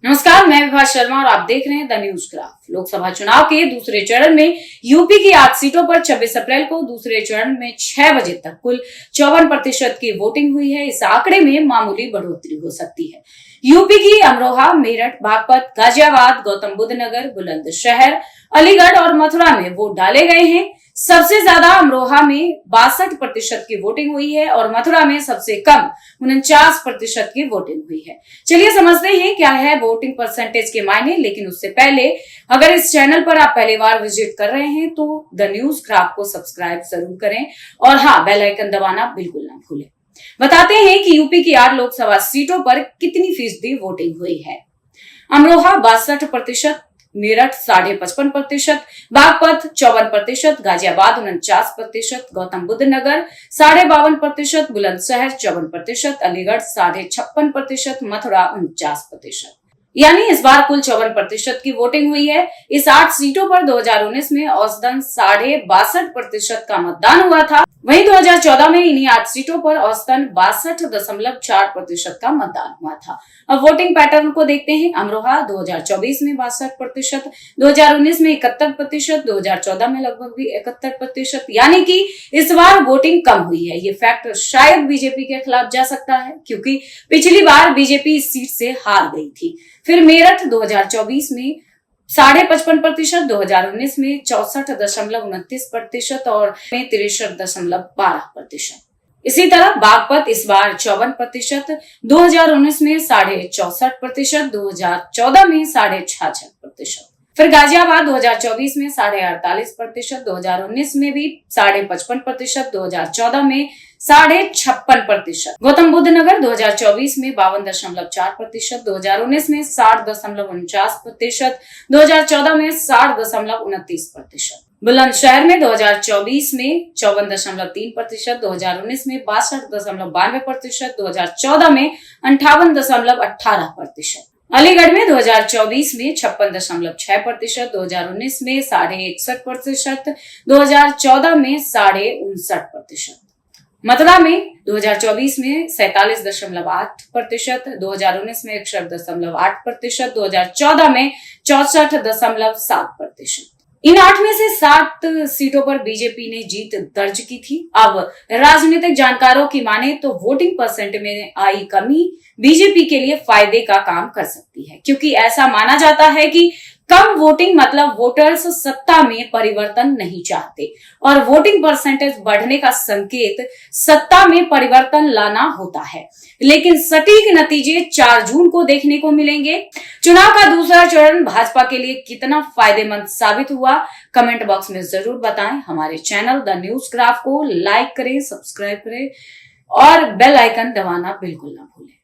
नमस्कार, मैं विभा शर्मा और आप देख रहे हैं द न्यूज ग्राफ। लोकसभा चुनाव के दूसरे चरण में यूपी की 8 सीटों पर 26 अप्रैल को दूसरे चरण में 6 बजे तक कुल 54% की वोटिंग हुई है। इस आंकड़े में मामूली बढ़ोतरी हो सकती है। यूपी की अमरोहा, मेरठ, बागपत, गाजियाबाद, गौतम बुद्ध नगर, बुलंदशहर, अलीगढ़ और मथुरा में वोट डाले गए हैं। सबसे ज्यादा अमरोहा में 62% की वोटिंग हुई है और मथुरा में सबसे कम 49% की वोटिंग हुई है। चलिए समझते हैं क्या है वोटिंग परसेंटेज के मायने। लेकिन उससे पहले अगर इस चैनल पर आप पहली बार विजिट कर रहे हैं तो द न्यूज ग्राफ को सब्सक्राइब जरूर करें और हाँ, बेल आइकन दबाना बिल्कुल ना भूलें। बताते हैं कि यूपी की 8 लोकसभा सीटों पर कितनी फीसदी वोटिंग हुई है। अमरोहा 62%, मेरठ 55.5%, बागपत 54%, गाजियाबाद 49%, गौतम बुद्ध नगर 52.5%, बुलंदशहर 54%, अलीगढ़ 56.5%, मथुरा 49%। यानी इस बार कुल 54% की वोटिंग हुई है। इस 8 सीटों पर 2019 में औसतन 62.5% का मतदान हुआ था। वहीं 2014 में इन्हीं 8 सीटों पर औसतन 62.4% का मतदान हुआ था। अब वोटिंग पैटर्न को देखते हैं। अमरोहा 2024 में 62%, 2019 में 71%, 2014 में लगभग भी 71%। यानी कि इस बार वोटिंग कम हुई है। ये फैक्ट शायद बीजेपी के खिलाफ जा सकता है, क्योंकि पिछली बार बीजेपी इस सीट से हार गई थी। फिर मेरठ 2024 में 55.5%, 2019 में 64.29% और में 63.12%। इसी तरह बागपत इस बार 54%, 2019 में 64.65%, 2014 में 66.66%। फिर गाजियाबाद 2024 में 48.5%, 2019 में भी 55.5%, 2014 में 56.56%। गौतम बुद्ध नगर 2024 में 52.4%, 2019 में 60.49%, 2014 में 60.29%। बुलंदशहर में 2024 में 54.3%, 2019 में 62.92%, 2014 में 58.18%। अलीगढ़ में 2024 में 56.6%, 2019 में 61.5%, 2014 में 59.59%। मथुरा में 2024 में 47.8%, 2019 में 61.8%, 2014 में 64.7%। इन 8 में से 7 सीटों पर बीजेपी ने जीत दर्ज की थी। अब राजनीतिक जानकारों की माने तो वोटिंग परसेंट में आई कमी बीजेपी के लिए फायदे का काम कर सकती है, क्योंकि ऐसा माना जाता है कि कम वोटिंग मतलब वोटर्स सत्ता में परिवर्तन नहीं चाहते और वोटिंग परसेंटेज बढ़ने का संकेत सत्ता में परिवर्तन लाना होता है। लेकिन सटीक नतीजे 4 जून को देखने को मिलेंगे। चुनाव का दूसरा चरण भाजपा के लिए कितना फायदेमंद साबित हुआ, कमेंट बॉक्स में जरूर बताएं। हमारे चैनल द न्यूज ग्राफ को लाइक करें, सब्सक्राइब करें और बेल आइकन दबाना बिल्कुल ना भूलें।